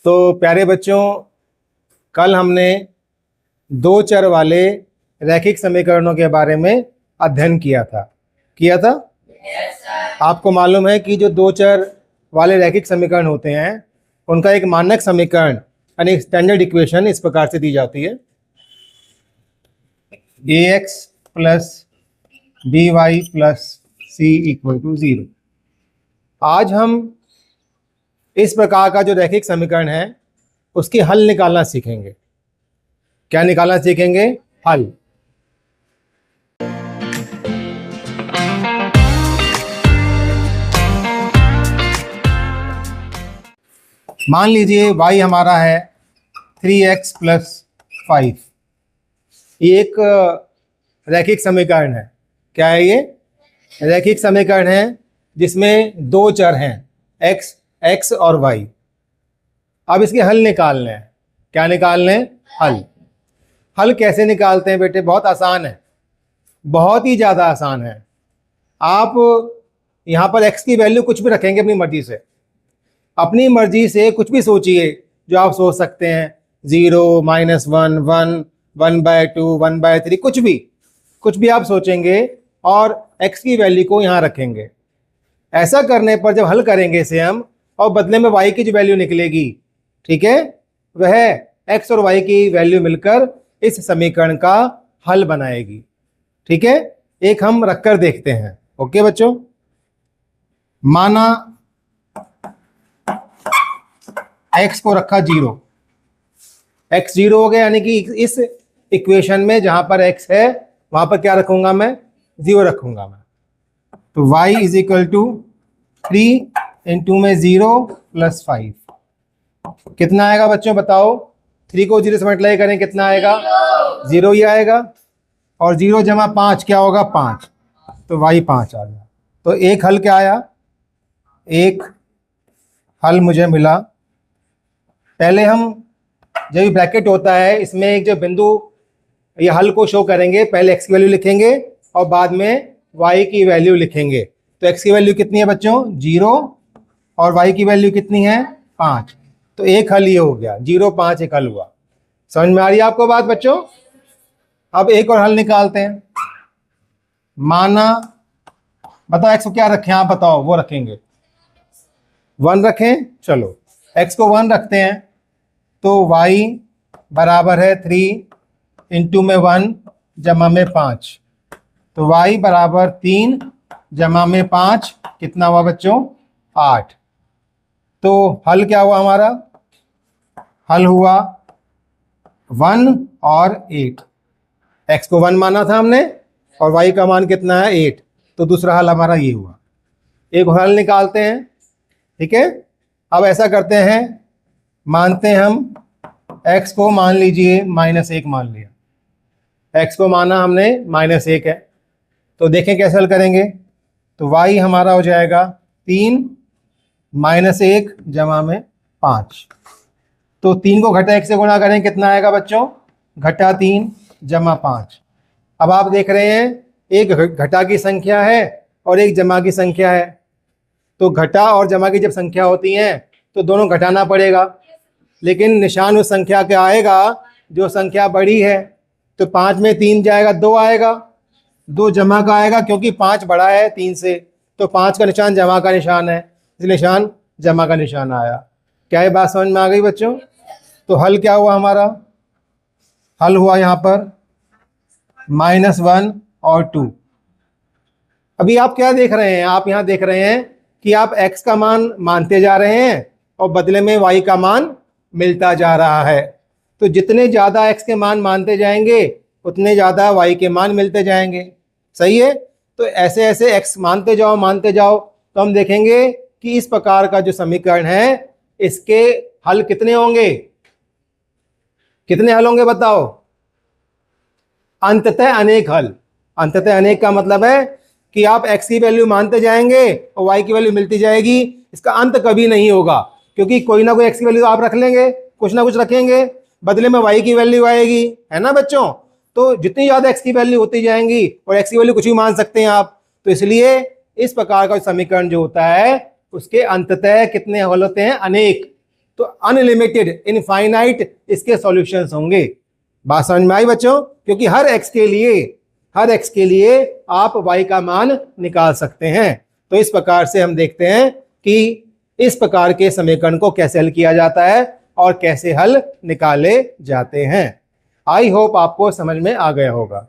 तो प्यारे बच्चों, कल हमने दो चर वाले रैखिक समीकरणों के बारे में अध्ययन किया था। आपको मालूम है कि जो दो चर वाले रैखिक समीकरण होते हैं उनका एक मानक समीकरण यानी स्टैंडर्ड इक्वेशन इस प्रकार से दी जाती है: ax plus by plus c equal to 0। आज हम इस प्रकार का जो रैखिक समीकरण है उसकी हल निकालना सीखेंगे। क्या निकालना सीखेंगे? हल। मान लीजिए y हमारा है 3x प्लस 5। ये एक रैखिक समीकरण है। क्या है ये? रैखिक समीकरण है जिसमें दो चर हैं x और y। अब इसके हल निकालने हैं। क्या निकालने? हल। हल कैसे निकालते हैं बेटे? बहुत आसान है, बहुत ही ज़्यादा आसान है। आप यहाँ पर x की वैल्यू कुछ भी रखेंगे अपनी मर्जी से। अपनी मर्जी से कुछ भी सोचिए जो आप सोच सकते हैं, 0, -1, 1, 1/2, 1/3, कुछ भी आप सोचेंगे और x की वैल्यू को यहाँ रखेंगे। ऐसा करने पर जब हल करेंगे इसे हम, और बदले में y की जो वैल्यू निकलेगी, ठीक है, वह x और y की वैल्यू मिलकर इस समीकरण का हल बनाएगी। ठीक है, एक हम रखकर देखते हैं। ओके बच्चों, माना x को रखा 0, x 0 हो गया, यानी कि इस इक्वेशन में जहां पर x है वहां पर क्या रखूंगा मैं? 0 रखूंगा मैं। तो y is equal to 3 into में 0 प्लस 5। कितना आएगा बच्चों बताओ? 3 को 0 से मल्टीप्लाई करें कितना आएगा? 0 ही आएगा। और 0 जमा 5 क्या होगा? 5। तो y 5 आ गया। तो एक हल क्या आया? एक हल मुझे मिला। पहले हम, जब ब्रैकेट होता है इसमें एक जो बिंदु ये हल को शो करेंगे, पहले x की वैल्यू लिखेंगे और बाद में y की वैल्यू लिखेंगे। तो x की वैल्यू कितनी है बच्चों? 0। और y की वैल्यू कितनी है? 5। तो एक हल ये हो गया, 0, 5 एक हल हुआ। समझ में आ रही है आपको बात बच्चों? अब एक और हल निकालते हैं। माना, बताओ x को क्या रखें? आप बताओ। वो रखेंगे 1 रखें। चलो x को 1 रखते हैं तो y बराबर है 3 इंटू में 1 जमा में 5। तो y बराबर 3 जमा में 5 कितना हुआ बच्चों? 8। तो हल क्या हुआ हमारा? हल हुआ 1 और 8। x को 1 माना था हमने और y का मान कितना है? 8। तो दूसरा हल हमारा ये हुआ। एक और हल निकालते हैं। ठीक है, अब ऐसा करते हैं, मानते हैं हम x को, मान लीजिए -1 मान लिया। x को माना हमने -1 है। तो देखें कैसे हल करेंगे। तो y हमारा हो जाएगा 3 -1 जमा में 5। तो 3 को घटा 1 से गुणा करें कितना आएगा बच्चों? घटा 3 जमा 5। अब आप देख रहे हैं एक घटा की संख्या है और एक जमा की संख्या है। तो घटा और जमा की जब संख्या होती हैं तो दोनों घटाना पड़ेगा, लेकिन निशान उस संख्या का आएगा जो संख्या बड़ी है। तो 5 में 3 जाएगा, 2 आएगा। 2 जमा का आएगा क्योंकि 5 बड़ा है 3 से, तो 5 का निशान जमा का निशान है, इसलिए निशान जमा का निशान आया। क्या ये बात समझ में आ गई बच्चों? तो हल क्या हुआ हमारा? हल हुआ यहाँ पर -1 और 2। अभी आप क्या देख रहे हैं? आप यहाँ देख रहे हैं कि आप x का मान मानते जा रहे हैं और बदले में y का मान मिलता जा रहा है। तो जितने ज़्यादा x के मान मानते जाएंगे उतने ज़्यादा y के मान मिलते जाएंगे। सही है? तो ऐसे ऐसे x मानते जाओ तो हम देखेंगे कि इस प्रकार का जो समीकरण है इसके हल कितने होंगे? कितने हल होंगे बताओ? अंततः अनेक हल। अंततः अनेक का मतलब है कि आप x की वैल्यू मानते जाएंगे और y की वैल्यू मिलती जाएगी। इसका अंत कभी नहीं होगा, क्योंकि कोई ना कोई x की वैल्यू आप रख लेंगे, कुछ ना कुछ रखेंगे, बदले में y की वैल्यू आएगी, है ना बच्चों? तो जितनी ज़्यादा x की वैल्यू होती जाएंगी, और x की वैल्यू कुछ भी मान सकते हैं आप, तो इसलिए इस प्रकार का समीकरण जो होता है उसके अंततः कितने हल होते हैं? अनेक। तो अनलिमिटेड इनफाइनाइट इसके सॉल्यूशंस होंगे। बात समझ में आई बच्चों? क्योंकि हर x के लिए आप y का मान निकाल सकते हैं। तो इस प्रकार से हम देखते हैं कि इस प्रकार के समीकरण को कैसे हल किया जाता है और कैसे हल निकाले जाते हैं। आई होप आपको समझ में आ गया होगा।